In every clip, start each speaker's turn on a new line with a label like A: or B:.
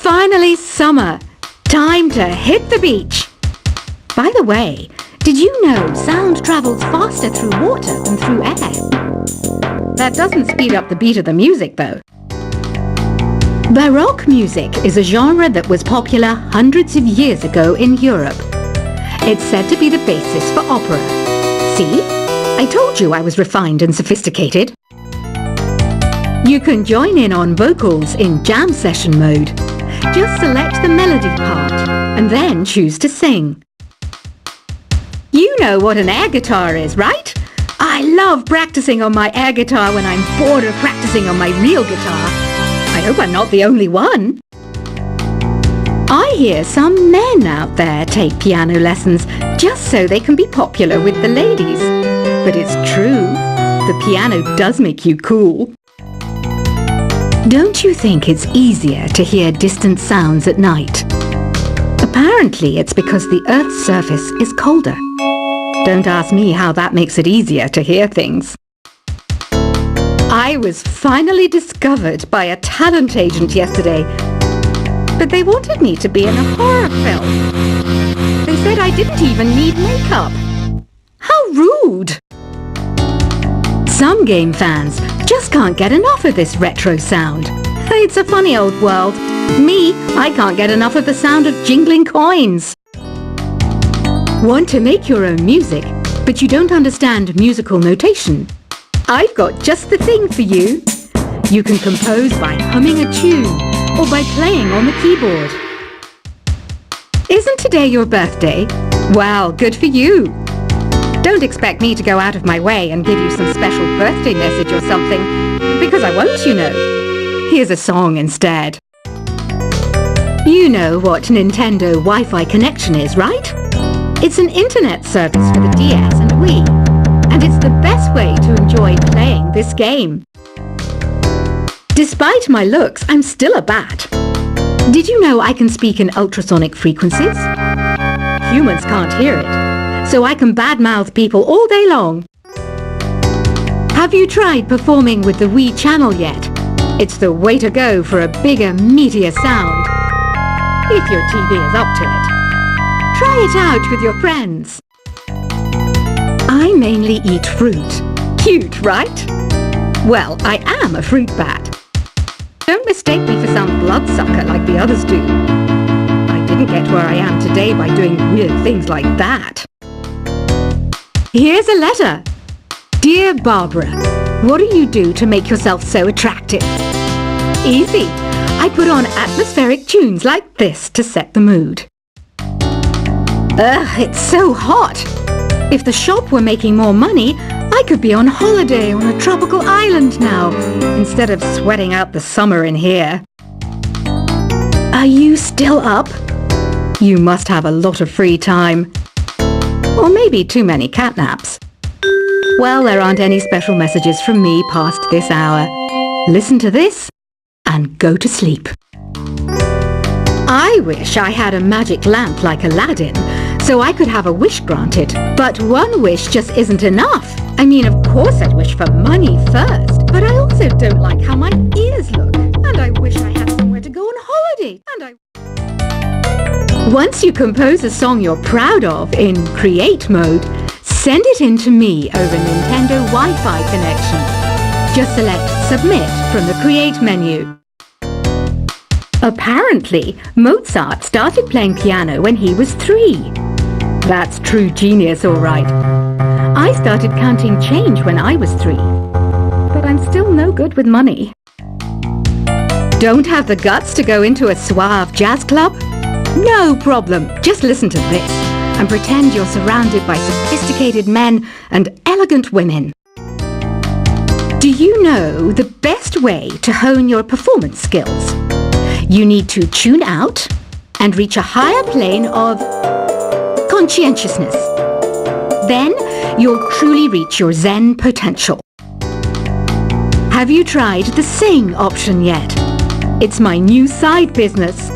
A: finally summer. Time to hit the beach. By the way, did you know sound travels faster through water than through air? That doesn't speed up the beat of the music, though. Baroque music is a genre that was popular hundreds of years ago in Europe. It's said to be the basis for opera. See? I told you I was refined and sophisticated. You can join in on vocals in jam session mode. Just select the melody part and then choose to sing. You know what an air guitar is, right? I love practicing on my air guitar when I'm bored of practicing on my real guitar. I hope I'm not the only one. I hear some men out there take piano lessons just so they can be popular with the ladies. But it's true, the piano does make you cool. Don't you think it's easier to hear distant sounds at night? Apparently it's because the Earth's surface is colder. Don't ask me how that makes it easier to hear things. I was finally discovered by a talent agent yesterday, but they wanted me to be in a horror film. They said I didn't even need makeup. How rude! Some game fans just can't get enough of this retro sound. It's a funny old world. Me, I can't get enough of the sound of jingling coins. Want to make your own music, but you don't understand musical notation? I've got just the thing for you. You can compose by humming a tune or by playing on the keyboard. Isn't today your birthday? Well, good for you. Don't expect me to go out of my way and give you some special birthday message or something, because I won't, you know. Here's a song instead. You know what Nintendo Wi-Fi connection is, right? It's an internet service for the DS and Wii, and it's the best way to enjoy playing this game. Despite my looks, I'm still a bat. Did you know I can speak in ultrasonic frequencies? Humans can't hear it, so I can badmouth people all day long. Have you tried performing with the Wii channel yet? It's the way to go for a bigger, meatier sound. If your TV is up to it. Try it out with your friends. I mainly eat fruit. Cute, right? Well, I am a fruit bat. Don't mistake me for some bloodsucker like the others do. I didn't get where I am today by doing weird things like that. Here's a letter. Dear Barbara, what do you do to make yourself so attractive? Easy. I put on atmospheric tunes like this to set the mood. Ugh, it's so hot. If the shop were making more money, I could be on holiday on a tropical island now, instead of sweating out the summer in here. Are you still up? You must have a lot of free time. Or maybe too many catnaps. Well, there aren't any special messages from me past this hour. Listen to this and go to sleep. I wish I had a magic lamp like Aladdin, so I could have a wish granted. But one wish just isn't enough. I mean, of course I'd wish for money first, but I also don't like how my ears look. And I wish I had somewhere to go on holiday. Once you compose a song you're proud of in Create mode, send it in to me over Nintendo Wi-Fi connection. Just select Submit from the Create menu. Apparently, Mozart started playing piano when he was 3. That's true genius, all right. I started counting change when I was 3. But I'm still no good with money. Don't have the guts to go into a suave jazz club? No problem. Just listen to this and pretend you're surrounded by sophisticated men and elegant women. Do you know the best way to hone your performance skills? You need to tune out and reach a higher plane of conscientiousness. Then you'll truly reach your Zen potential. Have you tried the Sing option yet? It's my new side business.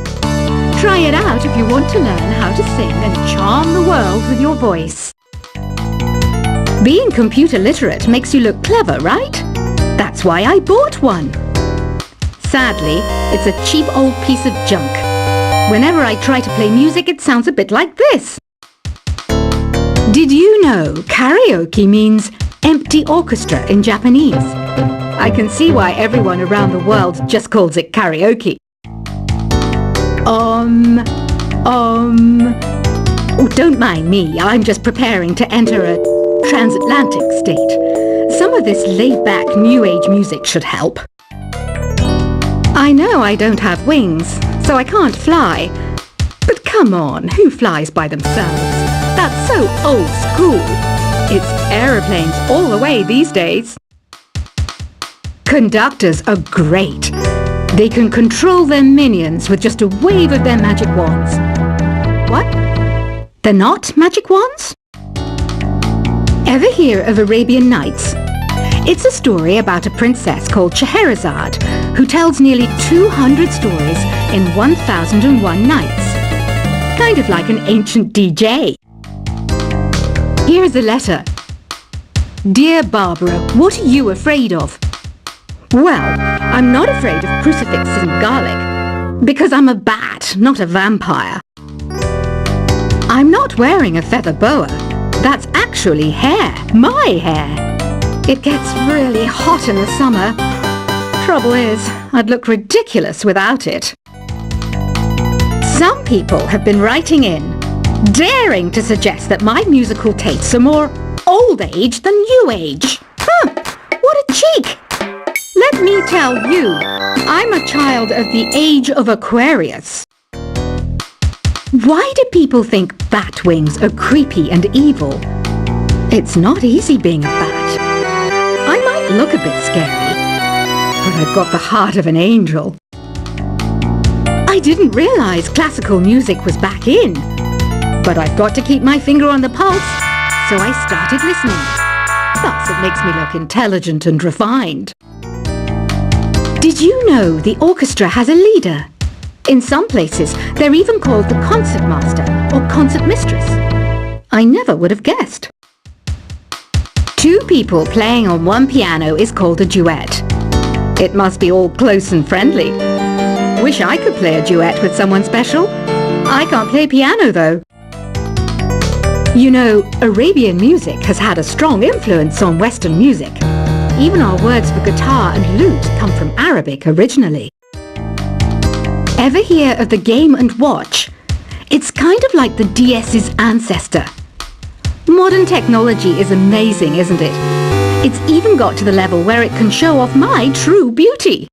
A: Try it out if you want to learn how to sing and charm the world with your voice. Being computer literate makes you look clever, right? That's why I bought one. Sadly, it's a cheap old piece of junk. Whenever I try to play music, it sounds a bit like this. Did you know karaoke means empty orchestra in Japanese? I can see why everyone around the world just calls it karaoke. Oh, don't mind me. I'm just preparing to enter a transatlantic state. Some of this laid-back New Age music should help. I know I don't have wings, so I can't fly. But come on, who flies by themselves? That's so old school. It's aeroplanes all the way these days. Conductors are great. They can control their minions with just a wave of their magic wands. What? They're not magic wands? Ever hear of Arabian Nights? It's a story about a princess called Scheherazade who tells nearly 200 stories in 1001 nights. Kind of like an ancient DJ. Here's a letter. Dear Barbara, what are you afraid of? Well, I'm not afraid of crucifixes and garlic, because I'm a bat, not a vampire. I'm not wearing a feather boa. That's actually hair, my hair. It gets really hot in the summer. Trouble is, I'd look ridiculous without it. Some people have been writing in, daring to suggest that my musical tastes are more old age than new age. What a cheek! Let me tell you, I'm a child of the age of Aquarius. Why do people think bat wings are creepy and evil? It's not easy being a bat. I might look a bit scary, but I've got the heart of an angel. I didn't realize classical music was back in, but I've got to keep my finger on the pulse, so I started listening. Plus, it makes me look intelligent and refined. Did you know the orchestra has a leader? In some places, they're even called the concertmaster or concert mistress. I never would have guessed. Two people playing on one piano is called a duet. It must be all close and friendly. Wish I could play a duet with someone special. I can't play piano though. You know, Arabian music has had a strong influence on Western music. Even our words for guitar and lute come from Arabic originally. Ever hear of the Game & Watch? It's kind of like the DS's ancestor. Modern technology is amazing, isn't it? It's even got to the level where it can show off my true beauty.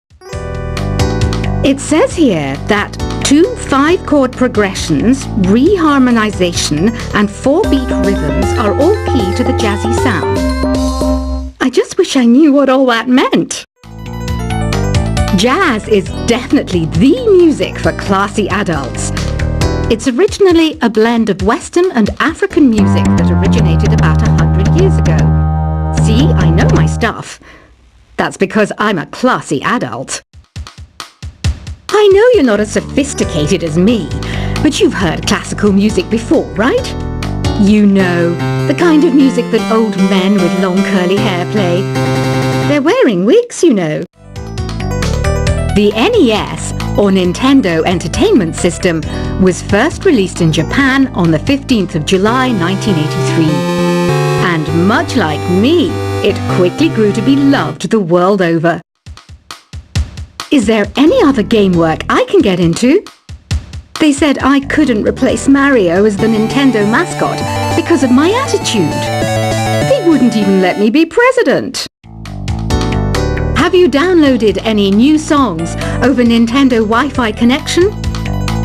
A: It says here that 2 5-chord progressions, reharmonization and 4-beat rhythms are all key to the jazzy sound. I just wish I knew what all that meant. Jazz is definitely the music for classy adults. It's originally a blend of Western and African music that originated about 100 years ago. See, I know my stuff. That's because I'm a classy adult. I know you're not as sophisticated as me, but you've heard classical music before, right? You know, the kind of music that old men with long curly hair play. They're wearing wigs, you know. The NES, or Nintendo Entertainment System, was first released in Japan on the 15th of July 1983. And much like me, it quickly grew to be loved the world over. Is there any other game work I can get into? They said I couldn't replace Mario as the Nintendo mascot because of my attitude. They wouldn't even let me be president. Have you downloaded any new songs over Nintendo Wi-Fi connection?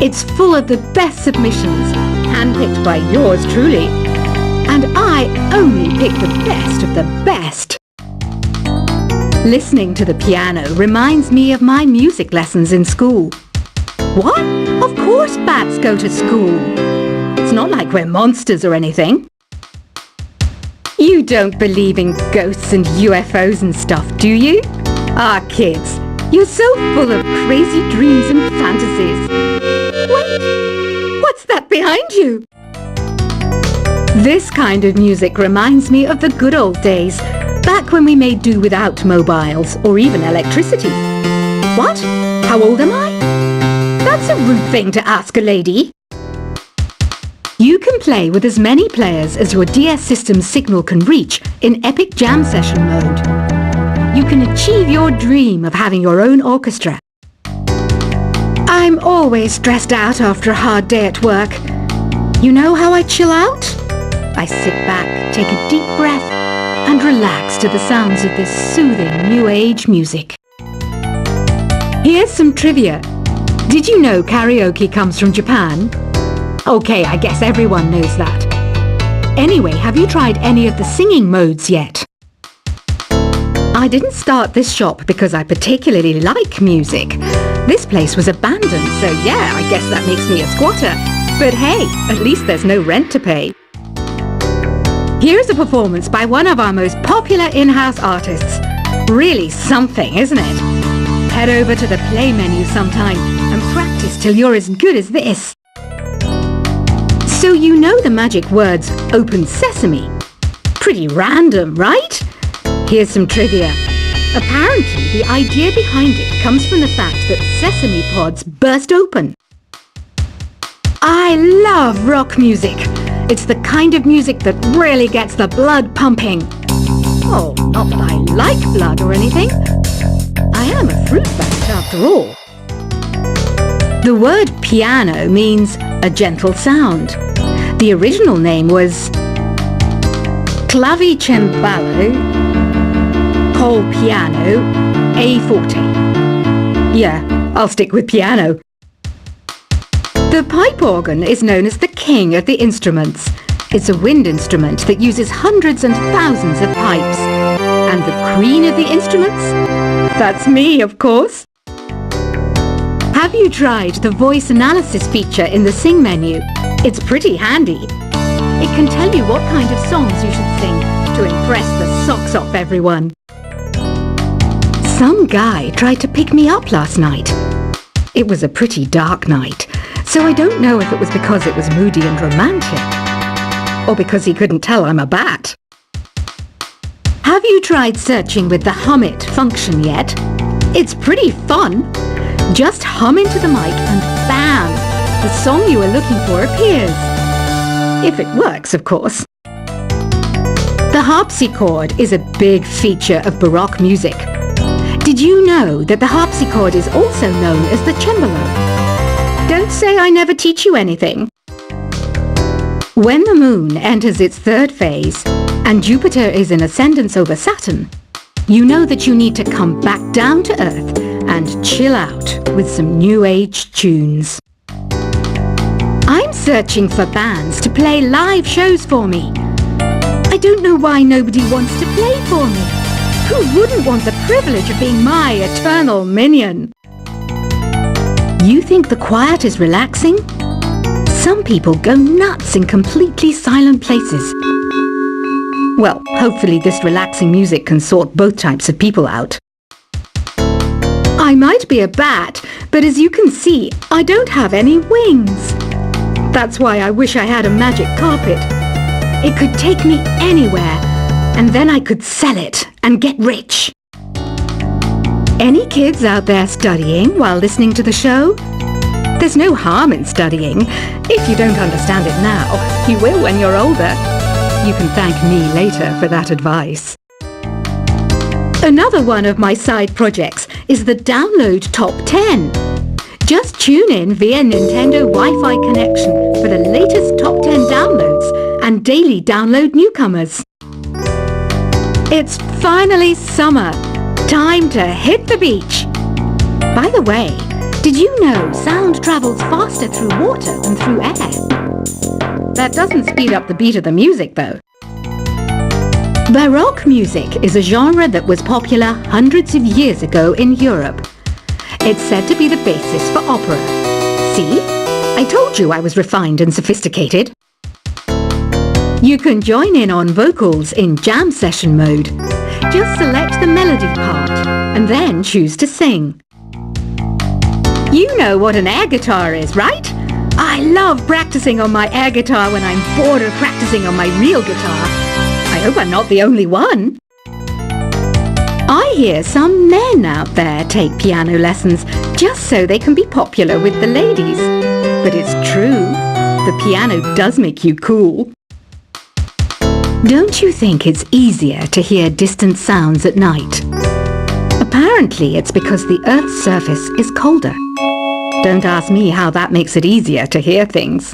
A: It's full of the best submissions, handpicked by yours truly. And I only pick the best of the best. Listening to the piano reminds me of my music lessons in school. What? Of course bats go to school. It's not like we're monsters or anything. You don't believe in ghosts and UFOs and stuff, do you? Ah, kids, you're so full of crazy dreams and fantasies. Wait, what's that behind you? This kind of music reminds me of the good old days, back when we made do without mobiles or even electricity. What? How old am I? That's That's a rude thing to ask a lady. You can play with as many players as your DS system's signal can reach in Epic Jam Session mode. You can achieve your dream of having your own orchestra. I'm always stressed out after a hard day at work. You know how I chill out? I sit back, take a deep breath, and relax to the sounds of this soothing new age music. Here's some trivia. Did you know karaoke comes from Japan? Okay, I guess everyone knows that. Anyway, have you tried any of the singing modes yet? I didn't start this shop because I particularly like music. This place was abandoned, so yeah, I guess that makes me a squatter. But hey, at least there's no rent to pay. Here's a performance by one of our most popular in-house artists. Really something, isn't it? Head over to the play menu sometime and practice till you're as good as this. So you know the magic words "Open Sesame"? Pretty random, right? Here's some trivia. Apparently, the idea behind it comes from the fact that sesame pods burst open. I love rock music. It's the kind of music that really gets the blood pumping. Oh, not that I like blood or anything. I am a fruit bat after all. The word piano means a gentle sound. The original name was clavicembalo col piano a forte. Yeah, I'll stick with piano. The pipe organ is known as the king of the instruments. It's a wind instrument that uses hundreds and thousands of pipes. And the queen of the instruments? That's me, of course. Have you tried the voice analysis feature in the Sing menu? It's pretty handy. It can tell you what kind of songs you should sing to impress the socks off everyone. Some guy tried to pick me up last night. It was a pretty dark night, so I don't know if it was because it was moody and romantic, or because he couldn't tell I'm a bat. Have you tried searching with the Hum It function yet? It's pretty fun. Just hum into the mic and bam! The song you are looking for appears. If it works, of course. The harpsichord is a big feature of Baroque music. Did you know that the harpsichord is also known as the cembalo? Don't say I never teach you anything. When the moon enters its third phase and Jupiter is in ascendance over Saturn, you know that you need to come back down to Earth and chill out with some new age tunes. I'm searching for bands to play live shows for me. I don't know why nobody wants to play for me. Who wouldn't want the privilege of being my eternal minion? You think the quiet is relaxing? Some people go nuts in completely silent places. Well, hopefully this relaxing music can sort both types of people out. I might be a bat, but as you can see, I don't have any wings. That's why I wish I had a magic carpet. It could take me anywhere, and then I could sell it and get rich. Any kids out there studying while listening to the show? There's no harm in studying. If you don't understand it now, you will when you're older. You can thank me later for that advice. Another one of my side projects is the Download Top 10. Just tune in via Nintendo Wi-Fi connection for the latest top 10 downloads and daily download newcomers. It's finally summer. Time to hit the beach. By the way, did you know sound travels faster through water than through air? That doesn't speed up the beat of the music, though. Baroque music is a genre that was popular hundreds of years ago in Europe. It's said to be the basis for opera. See? I told you I was refined and sophisticated. You can join in on vocals in jam session mode. Just select the melody part and then choose to sing. You know what an air guitar is, right? I love practicing on my air guitar when I'm bored of practicing on my real guitar. I hope I'm not the only one. I hear some men out there take piano lessons just so they can be popular with the ladies. But it's true, the piano does make you cool. Don't you think it's easier to hear distant sounds at night? Apparently it's because the Earth's surface is colder. Don't ask me how that makes it easier to hear things.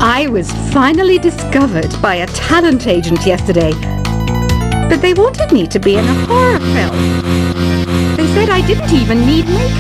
A: I was finally discovered by a talent agent yesterday, but they wanted me to be in a horror film. They said I didn't even need makeup.